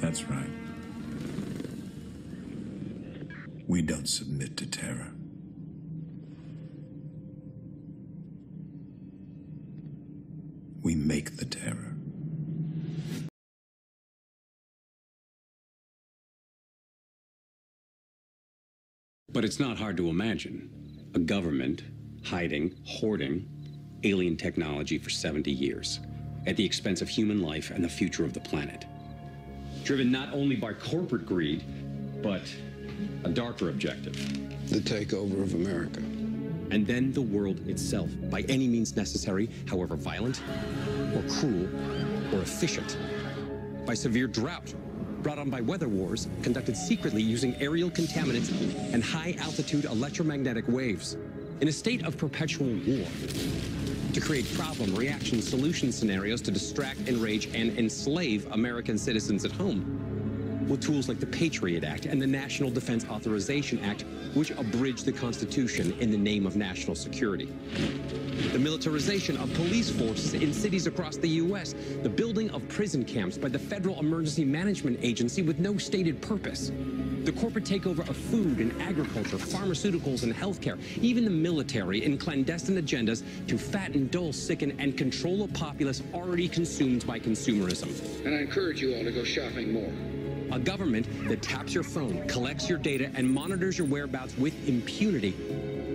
That's right. We don't submit to terror. We make the terror. But it's not hard to imagine a government hiding, hoarding alien technology for 70 years at the expense of human life and the future of the planet. Driven not only by corporate greed, but a darker objective. The takeover of America. And then the world itself, by any means necessary, however violent, or cruel, or efficient. By severe drought, brought on by weather wars, conducted secretly using aerial contaminants and high-altitude electromagnetic waves, in a state of perpetual war, to create problem, reaction, solution scenarios to distract, enrage, and enslave American citizens at home, with tools like the Patriot Act and the National Defense Authorization Act, which abridge the Constitution in the name of national security. The militarization of police forces in cities across the U.S., the building of prison camps by the Federal Emergency Management Agency with no stated purpose, the corporate takeover of food and agriculture, pharmaceuticals and healthcare, even the military in clandestine agendas to fatten, dull, sicken, and control a populace already consumed by consumerism. And I encourage you all to go shopping more. A government that taps your phone, collects your data, and monitors your whereabouts with impunity.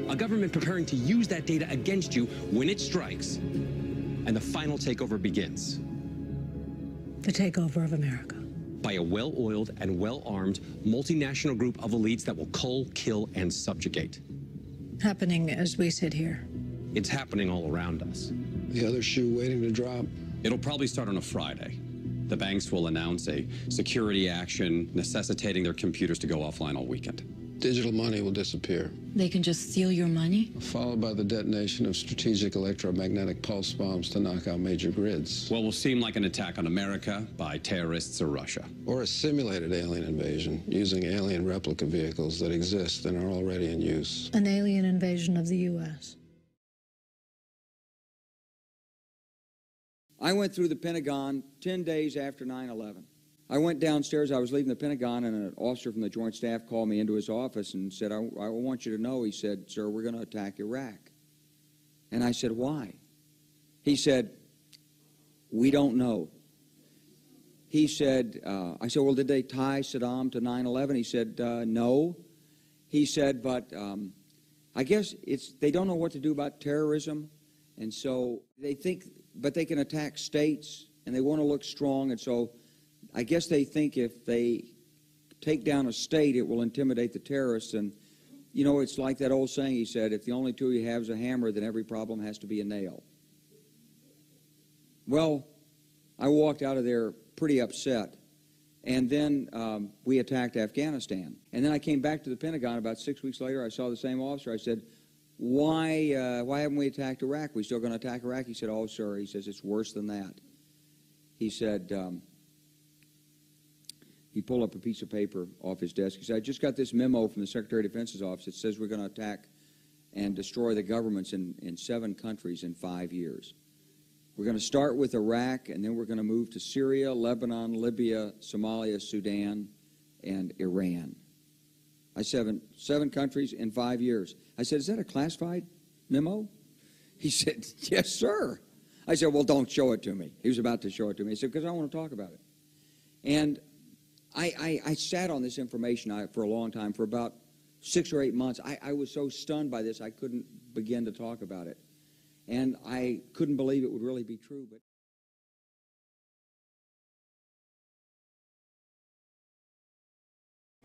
A government preparing to use that data against you when it strikes. And the final takeover begins. The takeover of America. By a well-oiled and well-armed multinational group of elites that will cull, kill, and subjugate. Happening as we sit here. It's happening all around us. The other shoe waiting to drop. It'll probably start on a Friday. The banks will announce a security action necessitating their computers to go offline all weekend. Digital money will disappear. They can just steal your money? Followed by the detonation of strategic electromagnetic pulse bombs to knock out major grids. What will seem like an attack on America by terrorists or Russia. Or a simulated alien invasion using alien replica vehicles that exist and are already in use. An alien invasion of the U.S. I went through the Pentagon 10 days after 9/11. I went downstairs, I was leaving the Pentagon, and an officer from the Joint Staff called me into his office and said, I want you to know, he said, sir, we're going to attack Iraq. And I said, why? He said, we don't know. He said, I said, well, did they tie Saddam to 9/11? He said, no. He said, but I guess they don't know what to do about terrorism, and so they think, but they can attack states, and they want to look strong, and so I guess they think if they take down a state, it will intimidate the terrorists. And, you know, it's like that old saying, he said, if the only tool you have is a hammer, then every problem has to be a nail. Well, I walked out of there pretty upset. And then we attacked Afghanistan. And then I came back to the Pentagon about 6 weeks later. I saw the same officer. I said, why haven't we attacked Iraq? We still going to attack Iraq? He said, oh, sir. He says, it's worse than that. He said, he pulled up a piece of paper off his desk. He said, I just got this memo from the Secretary of Defense's office. It says we're going to attack and destroy the governments in 7 countries in 5 years. We're going to start with Iraq, and then we're going to move to Syria, Lebanon, Libya, Somalia, Sudan, and Iran. I said, 7 countries in 5 years. I said, is that a classified memo? He said, yes, sir. I said, well, don't show it to me. He was about to show it to me. He said, because I want to talk about it. And I sat on this information for a long time, for about 6 or 8 months. I was so stunned by this, I couldn't begin to talk about it. And I couldn't believe it would really be true. But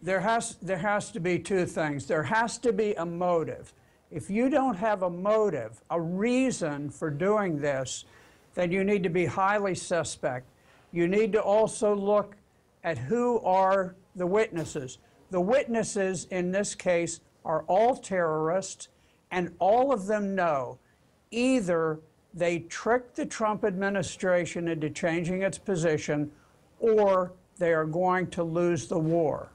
there has to be 2 things. There has to be a motive. If you don't have a motive, a reason for doing this, then you need to be highly suspect. You need to also look at who are the witnesses. The witnesses in this case are all terrorists, and all of them know either they tricked the Trump administration into changing its position, or they are going to lose the war.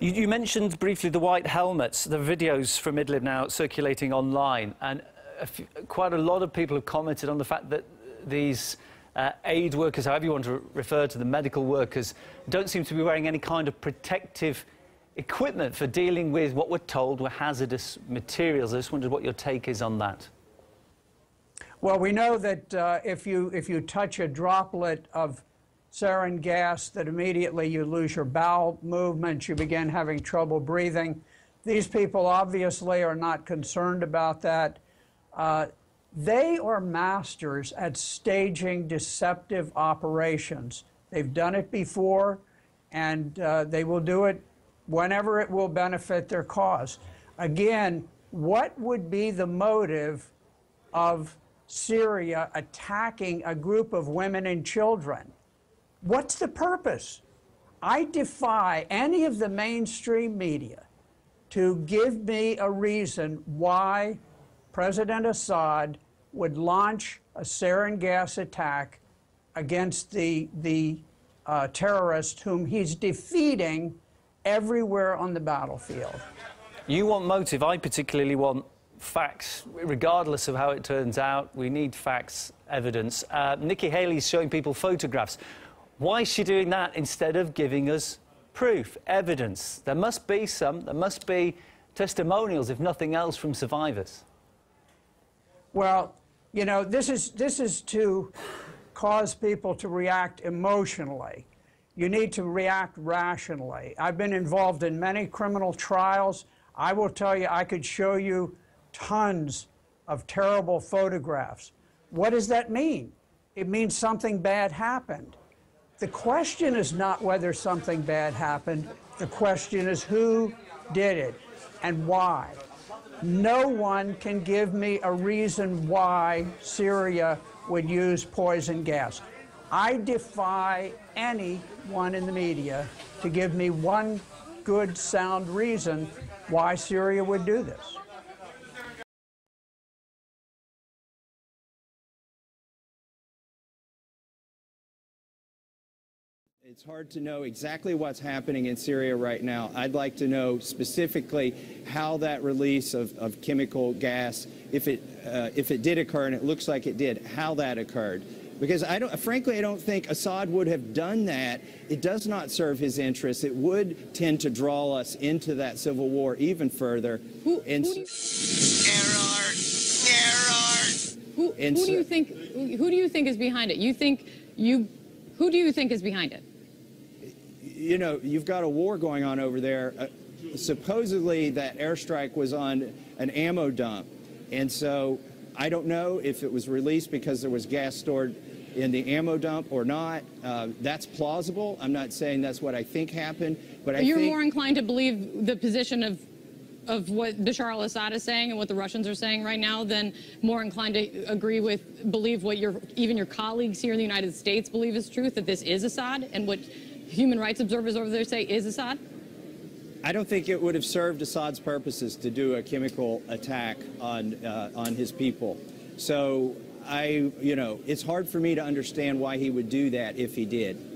You mentioned briefly the white helmets, the videos from Idlib now circulating online, and quite a lot of people have commented on the fact that these aid workers, however you want to refer to the medical workers, don't seem to be wearing any kind of protective equipment for dealing with what we're told were hazardous materials. I just wondered what your take is on that. Well, we know that if you touch a droplet of sarin gas, that immediately you lose your bowel movements, you begin having trouble breathing. These people obviously are not concerned about that. They are masters at staging deceptive operations. They've done it before, and they will do it whenever it will benefit their cause. Again, what would be the motive of Syria attacking a group of women and children? What's the purpose? I defy any of the mainstream media to give me a reason why President Assad would launch a sarin gas attack against the terrorist whom he's defeating everywhere on the battlefield. You want motive. I particularly want facts, regardless of how it turns out. We need facts, evidence. Nikki Haley's showing people photographs. Why is she doing that instead of giving us proof, evidence? There must be there must be testimonials, if nothing else, from survivors. Well, you know, this is to cause people to react emotionally. You need to react rationally. I've been involved in many criminal trials. I will tell you, I could show you tons of terrible photographs. What does that mean? It means something bad happened. The question is not whether something bad happened. The question is who did it and why. No one can give me a reason why Syria would use poison gas. I defy anyone in the media to give me one good, sound reason why Syria would do this. It's hard to know exactly what's happening in Syria right now. I'd like to know specifically how that release of chemical gas, if it did occur, and it looks like it did, how that occurred. Because frankly, I don't think Assad would have done that. It does not serve his interests. It would tend to draw us into that civil war even further. Who do you think is behind it? Who do you think is behind it? You know, you've got a war going on over there. Supposedly that airstrike was on an ammo dump. And so I don't know if it was released because there was gas stored in the ammo dump or not. That's plausible. I'm not saying that's what I think happened. But you're more inclined to believe the position of what Bashar al-Assad is saying and what the Russians are saying right now than more inclined to believe what even your colleagues here in the United States believe is truth, that this is Assad, and what human rights observers over there say is Assad? I don't think it would have served Assad's purposes to do a chemical attack on his people. So you know, it's hard for me to understand why he would do that if he did.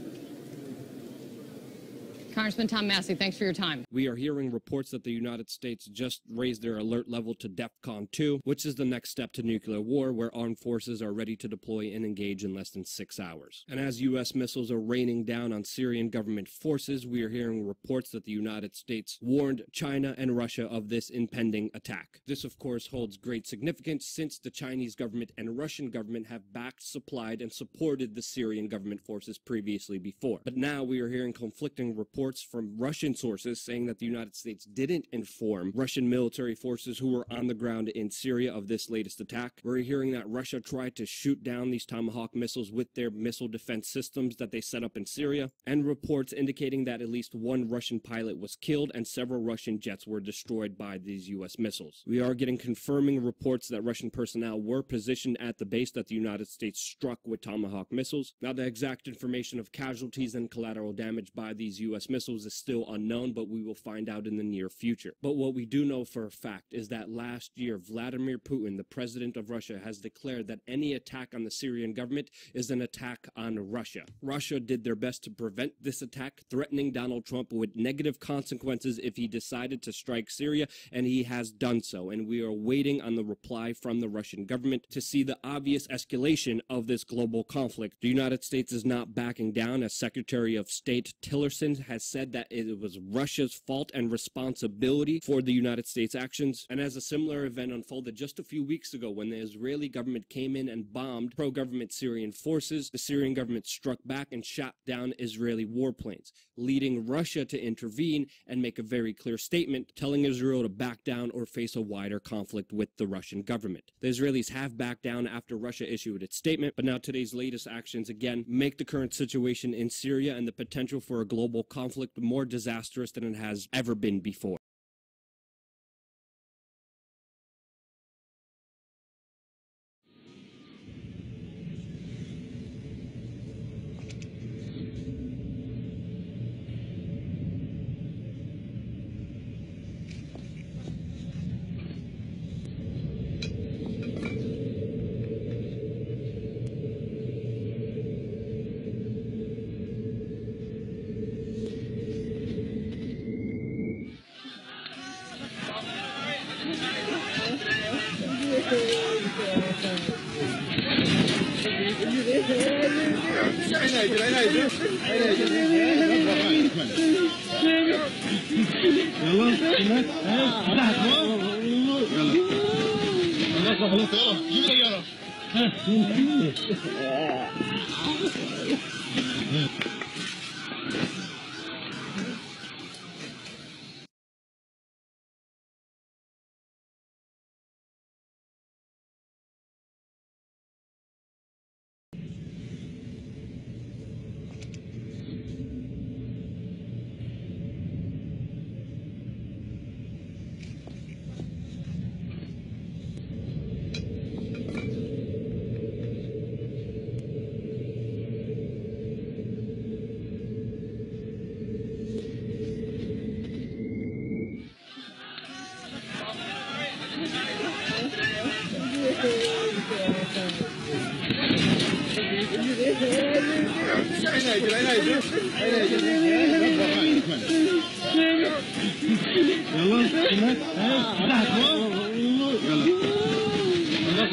Congressman Tom Massey, thanks for your time. We are hearing reports that the United States just raised their alert level to DEFCON 2, which is the next step to nuclear war, where armed forces are ready to deploy and engage in less than 6 hours. And as U.S. missiles are raining down on Syrian government forces, we are hearing reports that the United States warned China and Russia of this impending attack. This, of course, holds great significance since the Chinese government and Russian government have backed, supplied, and supported the Syrian government forces previously before. But now we are hearing conflicting reports from Russian sources saying that the United States didn't inform Russian military forces who were on the ground in Syria of this latest attack. We're hearing that Russia tried to shoot down these Tomahawk missiles with their missile defense systems that they set up in Syria, and reports indicating that at least one Russian pilot was killed and several Russian jets were destroyed by these U.S. missiles. We are getting confirming reports that Russian personnel were positioned at the base that the United States struck with Tomahawk missiles. Now, the exact information of casualties and collateral damage by these U.S. missiles missiles is still unknown, but we will find out in the near future. But what we do know for a fact is that last year, Vladimir Putin, the president of Russia, has declared that any attack on the Syrian government is an attack on Russia. Russia did their best to prevent this attack, threatening Donald Trump with negative consequences if he decided to strike Syria, and he has done so. And we are waiting on the reply from the Russian government to see the obvious escalation of this global conflict. The United States is not backing down, as Secretary of State Tillerson has said that it was Russia's fault and responsibility for the United States actions. And as a similar event unfolded just a few weeks ago when the Israeli government came in and bombed pro-government Syrian forces, the Syrian government struck back and shot down Israeli warplanes, leading Russia to intervene and make a very clear statement telling Israel to back down or face a wider conflict with the Russian government. The Israelis have backed down after Russia issued its statement, but now today's latest actions again make the current situation in Syria and the potential for a global conflict more disastrous than it has ever been before. يلا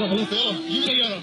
خلاص يلا